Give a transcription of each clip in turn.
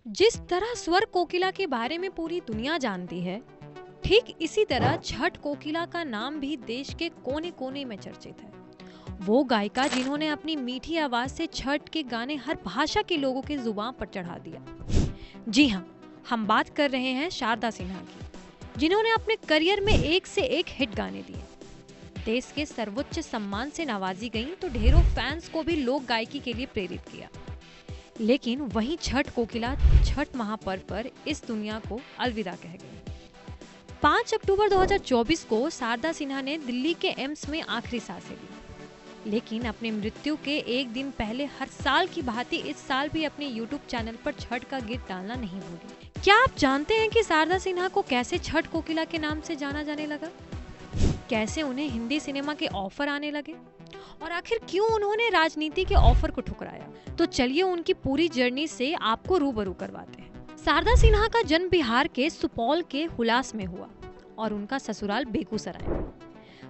जिस तरह स्वर कोकिला के बारे में पूरी दुनिया जानती है, ठीक इसी तरह छठ कोकिला का नाम भी देश के कोने कोने में चर्चित है। वो गायिका जिन्होंने अपनी मीठी आवाज से छठ के गाने हर भाषा के लोगों के जुबान पर चढ़ा दिया। जी हाँ, हम बात कर रहे हैं शारदा सिन्हा की, जिन्होंने अपने करियर में एक से एक हिट गाने दिए। देश के सर्वोच्च सम्मान से नवाजी गईं तो ढेरों फैंस को भी लोक गायकी के लिए प्रेरित किया। लेकिन वहीं छठ कोकिला छठ महापर्व पर इस दुनिया को अलविदा कह गई। 5 अक्टूबर 2024 को शारदा सिन्हा ने दिल्ली के एम्स में आखिरी सांसें ली। लेकिन अपनी मृत्यु के एक दिन पहले हर साल की भांति इस साल भी अपने यूट्यूब चैनल पर छठ का गीत डालना नहीं भूली। क्या आप जानते हैं कि शारदा सिन्हा को कैसे छठ कोकिला के नाम से जाना जाने लगा? कैसे उन्हें हिंदी सिनेमा के ऑफर आने लगे और आखिर क्यों उन्होंने राजनीति के ऑफर को ठुकराया? तो चलिए उनकी पूरी जर्नी से आपको रूबरू करवाते हैं। शारदा सिन्हा का जन्म बिहार के सुपौल के हुलास में हुआ और उनका ससुराल बेगूसराय।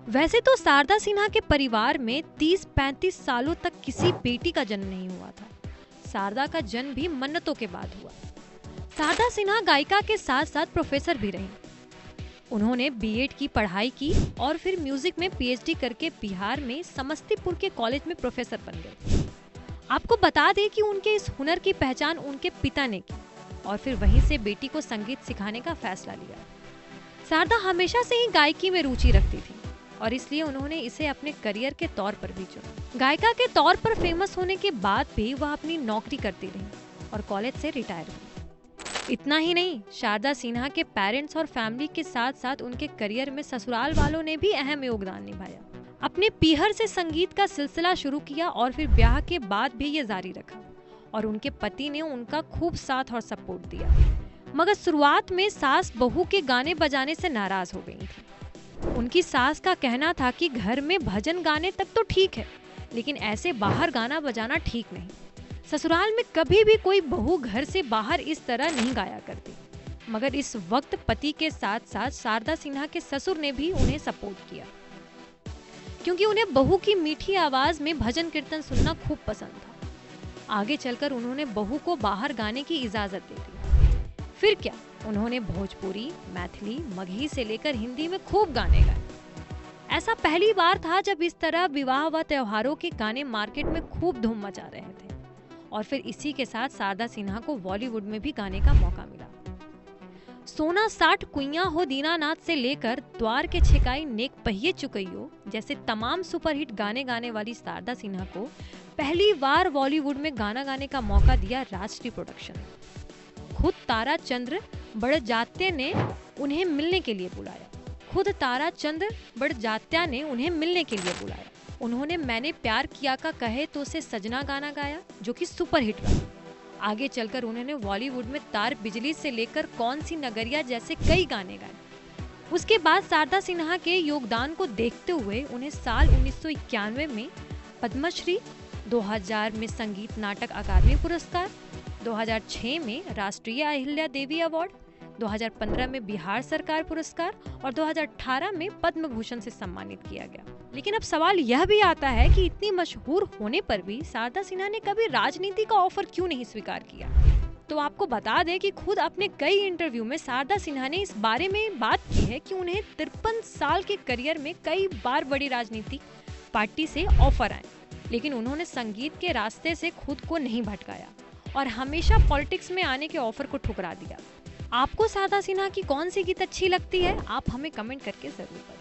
वैसे तो शारदा सिन्हा के परिवार में 30-35 सालों तक किसी बेटी का जन्म नहीं हुआ था। शारदा का जन्म भी मन्नतों के बाद हुआ। शारदा सिन्हा गायिका के साथ साथ प्रोफेसर भी रहीं। उन्होंने बीएड की पढ़ाई की और फिर म्यूजिक में पीएचडी करके बिहार में समस्तीपुर के कॉलेज में प्रोफेसर बन गए। आपको बता दें कि उनके इस हुनर की पहचान उनके पिता ने की और फिर वहीं से बेटी को संगीत सिखाने का फैसला लिया। शारदा हमेशा से ही गायकी में रुचि रखती थी और इसलिए उन्होंने इसे अपने करियर के तौर पर भी चुना। गायिका के तौर पर फेमस होने के बाद भी वह अपनी नौकरी करती रही और कॉलेज से रिटायर हुई। इतना ही नहीं, शारदा सिन्हा के पेरेंट्स और फैमिली के साथ साथ उनके करियर में ससुराल वालों ने भी अहम योगदान निभाया। अपने पीहर से संगीत का सिलसिला शुरू किया और फिर ब्याह के बाद भी ये जारी रखा और उनके पति ने उनका खूब साथ और सपोर्ट दिया। मगर शुरुआत में सास बहू के गाने बजाने से नाराज हो गई थी। उनकी सास का कहना था कि घर में भजन गाने तक तो ठीक है, लेकिन ऐसे बाहर गाना बजाना ठीक नहीं। ससुराल में कभी भी कोई बहू घर से बाहर इस तरह नहीं गाया करती। मगर इस वक्त पति के साथ साथ शारदा सिन्हा के ससुर ने भी उन्हें सपोर्ट किया, क्योंकि उन्हें बहू की मीठी आवाज में भजन कीर्तन सुनना खूब पसंद था। आगे चलकर उन्होंने बहू को बाहर गाने की इजाजत दे दी। फिर क्या, उन्होंने भोजपुरी, मैथिली, मगही से लेकर हिंदी में खूब गाने गाए। ऐसा पहली बार था जब इस तरह विवाह व त्योहारों के गाने मार्केट में खूब धूम मचा रहे थे। और फिर इसी के साथ शारदा सिन्हा को बॉलीवुड में भी गाने का मौका मिला। सोना साठ कुइयां हो दीनानाथ से लेकर द्वार के छिकाई नेक पहिए चुकइयो जैसे तमाम सुपरहिट गाने गाने वाली शारदा सिन्हा को पहली बार बॉलीवुड में गाना गाने का मौका दिया राष्ट्रीय प्रोडक्शन। खुद तारा चंद्र बड़जात्या ने उन्हें मिलने के लिए बुलाया। उन्होंने मैंने प्यार किया का कहे तो से सजना गाना गाया, जो कि सुपरहिट रहा। आगे चलकर उन्होंने बॉलीवुड में तार बिजली से लेकर कौन सी नगरिया जैसे कई गाने गाए। उसके बाद शारदा सिन्हा के योगदान को देखते हुए उन्हें साल 1991 में पद्मश्री, 2000 में संगीत नाटक अकादमी पुरस्कार, 2006 में राष्ट्रीय अहिल्या देवी अवार्ड, 2015 में बिहार सरकार पुरस्कार और 2018 में पद्म भूषण से सम्मानित किया गया। लेकिन अब सवाल यह भी आता है कि इतनी मशहूर होने पर भी शारदा सिन्हा ने कभी राजनीति का ऑफर क्यों नहीं स्वीकार किया? तो आपको बता दें कि खुद अपने कई इंटरव्यू में शारदा सिन्हा ने इस बारे में बात की है कि उन्हें 53 साल के करियर में कई बार बड़ी राजनीतिक पार्टी से ऑफर आए, लेकिन उन्होंने संगीत के रास्ते से खुद को नहीं भटकाया और हमेशा पॉलिटिक्स में आने के ऑफर को ठुकरा दिया। आपको शारदा सिन्हा की कौन सी गीत अच्छी लगती है? आप हमें कमेंट करके जरूर बताइए।